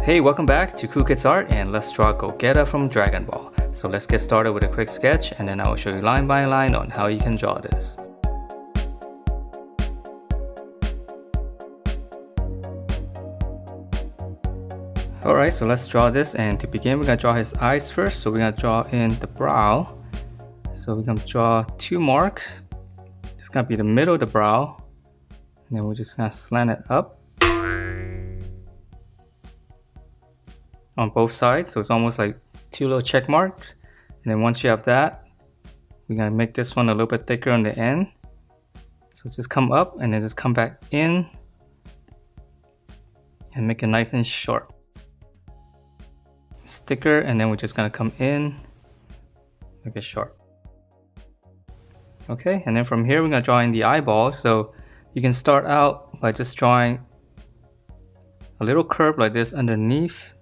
Hey, welcome back to Cool Kids Art, and let's draw Gogeta from Dragon Ball. So let's get started with a quick sketch, and then I will show you line by line on how you can draw this. Alright, so let's draw this, and to begin we're going to draw his eyes first. So we're going to draw in the brow. So we're going to draw two marks. It's going to be the middle of the brow, and then we're just going to slant it up on both sides, so it's almost like two little check marks. And then once you have that, we're gonna make this one a little bit thicker on the end. So just come up and then just come back in and make it nice and short. It's thicker, and then we're just gonna come in, make it short. Okay, and then from here we're gonna draw in the eyeball. So you can start out by just drawing a little curve like this underneath.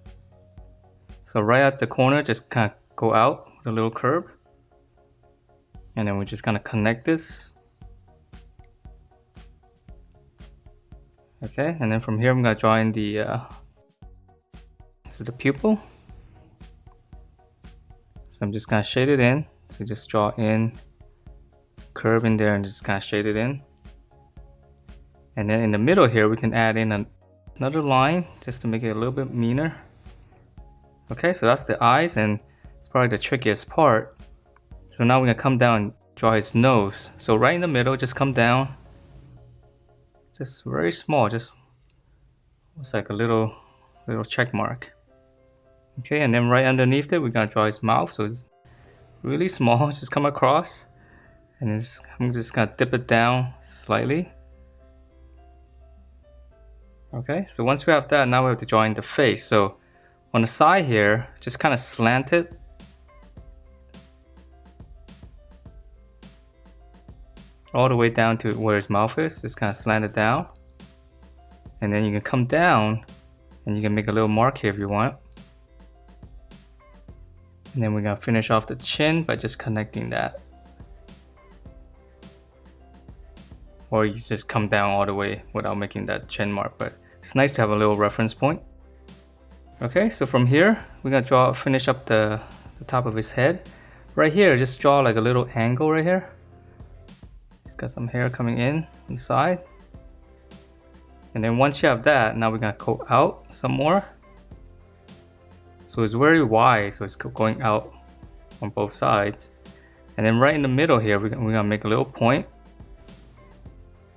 So right at the corner, just kind of go out with a little curve. And then we're just gonna connect this. Okay, and then from here I'm gonna draw in the pupil. So I'm just gonna shade it in. So just draw in, curve in there, and just kind of shade it in. And then in the middle here, we can add in another line just to make it a little bit meaner. Okay, so that's the eyes, and it's probably the trickiest part. So now we're gonna come down and draw his nose. So right in the middle, just come down. Just very small, just it's like a little check mark. Okay, and then right underneath it, we're gonna draw his mouth. So it's really small, just come across. And I'm just gonna dip it down slightly. Okay, so once we have that, now we have to draw in the face. So on the side here, just kind of slant it. All the way down to where his mouth is, just kind of slant it down. And then you can come down and you can make a little mark here if you want. And then we're gonna finish off the chin by just connecting that. Or you just come down all the way without making that chin mark, but it's nice to have a little reference point. Okay, so from here, we're gonna finish up the top of his head. Right here, just draw like a little angle right here. He's got some hair coming in inside. And then once you have that, now we're gonna go out some more. So it's very wide, so it's going out on both sides. And then right in the middle here, we're gonna make a little point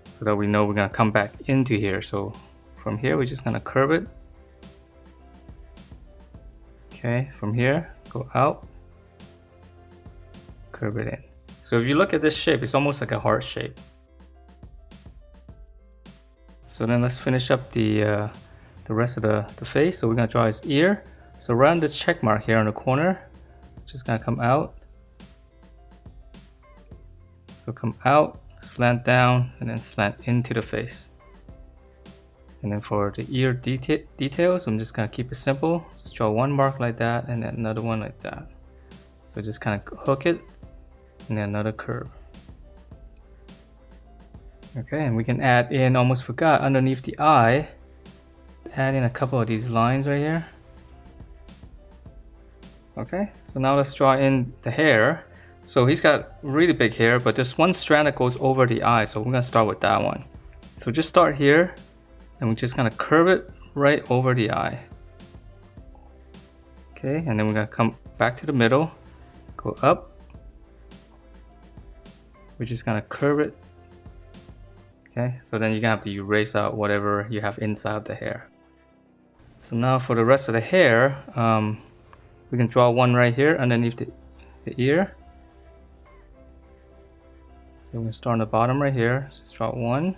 so that we know we're gonna come back into here. So from here, we're just gonna curve it. Okay, from here, go out, curve it in. So if you look at this shape, it's almost like a heart shape. So then let's finish up the rest of the face. So we're gonna draw his ear. So around this check mark here on the corner, just gonna come out. So come out, slant down, and then slant into the face. And then for the ear details, I'm just gonna keep it simple. Just draw one mark like that, and then another one like that. So just kind of hook it, and then another curve. Okay, and we can add in, almost forgot, underneath the eye, add in a couple of these lines right here. Okay, so now let's draw in the hair. So he's got really big hair, but there's one strand that goes over the eye, so we're gonna start with that one. So just start here, and we're just gonna curve it right over the eye. Okay, and then we're gonna come back to the middle, go up. We're just gonna curve it. Okay, so then you're gonna have to erase out whatever you have inside of the hair. So now for the rest of the hair, we can draw one right here underneath the ear. So we're gonna start on the bottom right here. Just draw one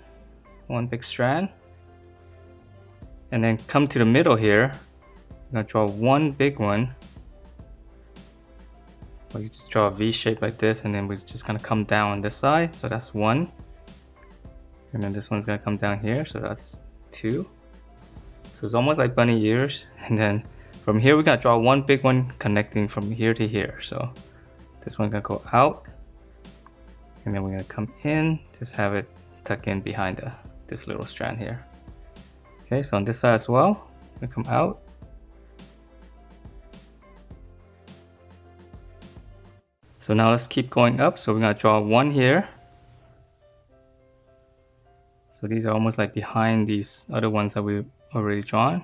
big strand. And then come to the middle here. I'm gonna draw one big one. Or you just draw a V shape like this, and then we're just gonna come down on this side. So that's one. And then this one's gonna come down here, so that's two. So it's almost like bunny ears. And then from here, we're gonna draw one big one connecting from here to here. So this one's gonna go out. And then we're gonna come in, just have it tuck in behind this little strand here. Okay, so on this side as well, we come out, So now let's keep going up. So we're gonna draw one here. So these are almost like behind these other ones that we've already drawn.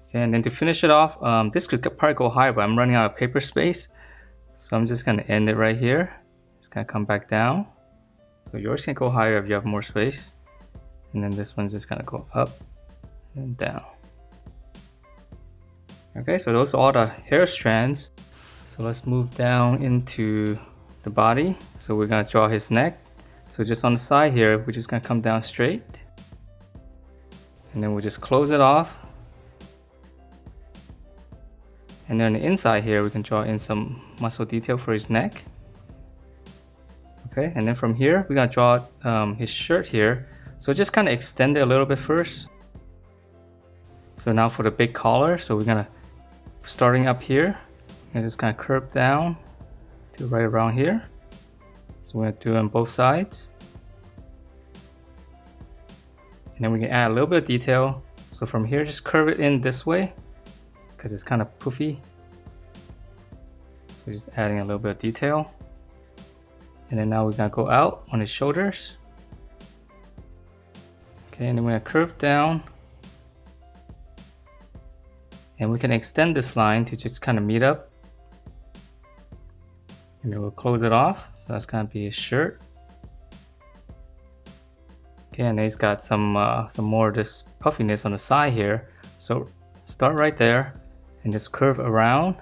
Okay, and then to finish it off, this could probably go higher, but I'm running out of paper space. So I'm just gonna end it right here. It's gonna come back down. So yours can go higher if you have more space. And then this one's just gonna go up and down. Okay, so those are all the hair strands. So let's move down into the body. So we're gonna draw his neck. So just on the side here, we're just gonna come down straight. And then we'll just close it off. And then on the inside here, we can draw in some muscle detail for his neck. Okay, and then from here, we're gonna draw his shirt here. So just kind of extend it a little bit first. So now for the big collar, so we're gonna, starting up here, and just kind of curve down to right around here. So we're gonna do it on both sides. And then we can add a little bit of detail. So from here, just curve it in this way, because it's kind of poofy. So just adding a little bit of detail. And then now we're gonna go out on his shoulders. Okay, and then we're gonna curve down. And we can extend this line to just kind of meet up. And then we'll close it off. So that's gonna be his shirt. Okay, and he's got some more of this puffiness on the side here. So start right there and just curve around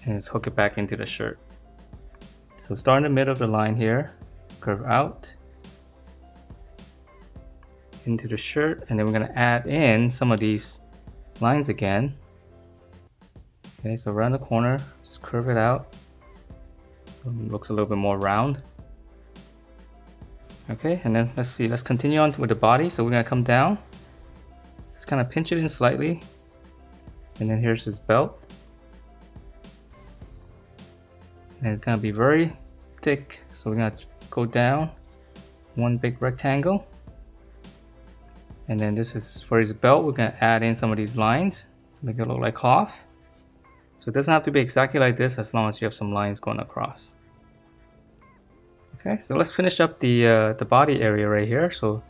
and just hook it back into the shirt. So start in the middle of the line here, curve out into the shirt, and then we're gonna add in some of these lines again. Okay, so around the corner, just curve it out so it looks a little bit more round. Okay, and then let's see, let's continue on with the body. So we're gonna come down, just kind of pinch it in slightly, and then here's his belt. And it's gonna be very thick, so we're gonna go down one big rectangle. And then this is for his belt, we're gonna add in some of these lines to make it look like cloth. So it doesn't have to be exactly like this as long as you have some lines going across. Okay, so let's finish up the body area right here. So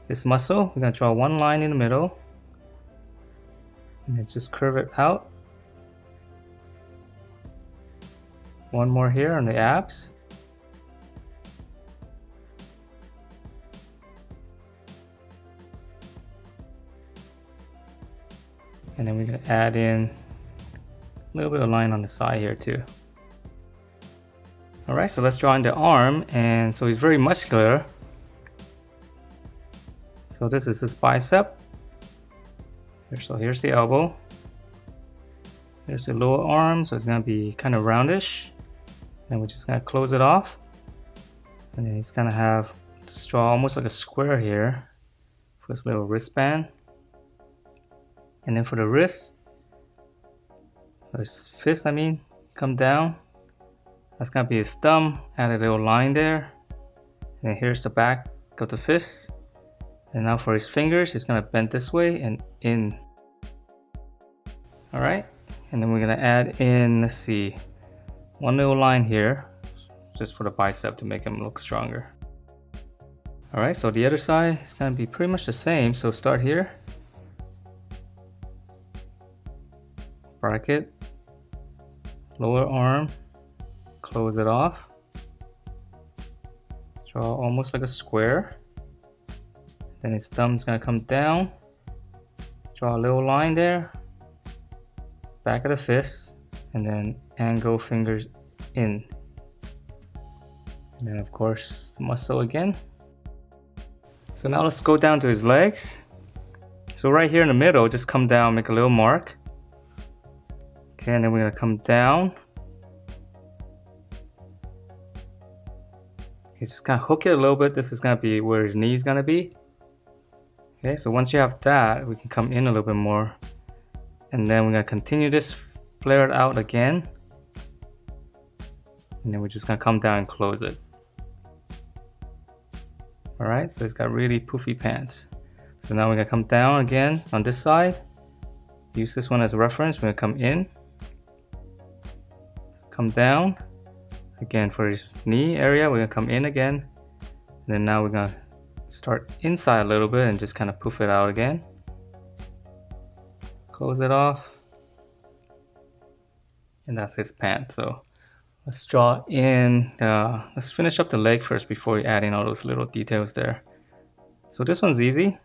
this muscle, we're gonna draw one line in the middle, and then just curve it out. One more here on the abs. And then we're gonna add in a little bit of line on the side here too. All right, so let's draw in the arm, and so he's very muscular. So this is his bicep. So here's the elbow. There's the lower arm, so it's gonna be kind of roundish. And we're just gonna close it off. And then he's gonna have, just draw almost like a square here for his little wristband. And then for the wrist, or his fist, come down. That's gonna be his thumb, add a little line there. And then here's the back of the fist. And now for his fingers, he's gonna bend this way and in. All right, and then we're gonna add in, let's see, one little line here, just for the bicep to make him look stronger. All right, so the other side is gonna be pretty much the same. So start here, bracket, lower arm, close it off, draw almost like a square. Then his thumb's gonna come down, draw a little line there, back of the fist, and then angle fingers in. And then of course the muscle again. So now let's go down to his legs. So right here in the middle, just come down, make a little mark. Okay, and then we're gonna come down. Okay, just kind of hook it a little bit. This is gonna be where his knee is gonna be. Okay, so once you have that, we can come in a little bit more. And then we're gonna continue this, flare it out again. And then we're just gonna come down and close it. All right, so it's got really poofy pants. So now we're gonna come down again on this side. Use this one as a reference. We're gonna come in. come down. Again, for his knee area, we're gonna come in again. And then now we're gonna start inside a little bit and just kind of poof it out again. Close it off. And that's his pant. So let's draw in, let's finish up the leg first before we add in all those little details there. So this one's easy.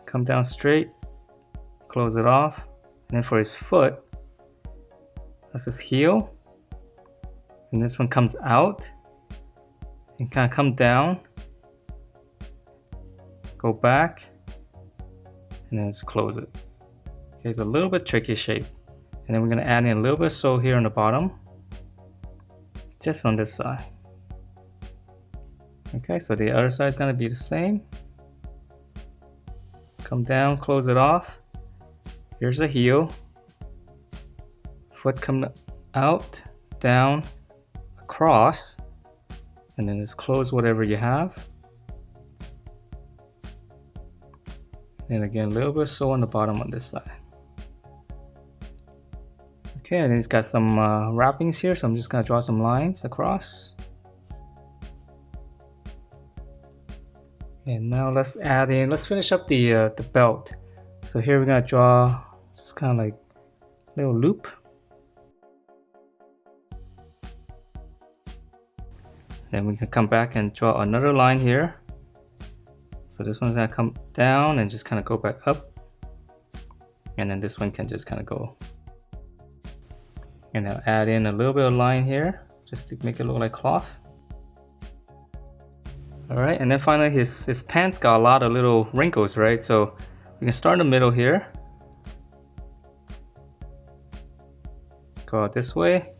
Come down straight, close it off. And then for his foot, that's his heel. And this one comes out and kind of come down, go back, and then just close it. Okay, it's a little bit tricky shape. And then we're gonna add in a little bit of sole here on the bottom, just on this side. Okay, so the other side is gonna be the same. Come down, close it off. Here's the heel. Foot come out, down, across, and then just close whatever you have. And again, a little bit of sole on the bottom on this side. Okay, and it's got some wrappings here, so I'm just gonna draw some lines across. And now let's add in, let's finish up the belt. So here we're gonna draw just kind of like a little loop. Then we can come back and draw another line here. So this one's gonna come down and just kind of go back up. And then this one can just kind of go. And I'll add in a little bit of line here, just to make it look like cloth. Alright, and then finally his pants got a lot of little wrinkles, right? So we can start in the middle here. Go out this way.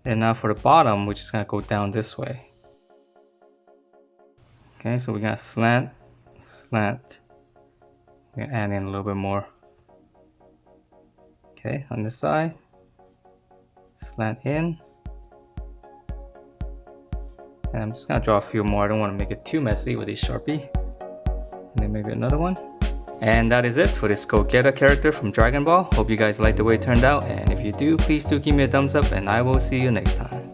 And now for the bottom, we're just gonna go down this way. Okay, so we're gonna slant, slant. We're gonna add in a little bit more. Okay, on this side. Slant in. And I'm just gonna draw a few more. I don't want to make it too messy with a Sharpie. And then maybe another one. And that is it for this Gogeta character from Dragon Ball. Hope you guys liked the way it turned out. And if you do, please do give me a thumbs up and I will see you next time.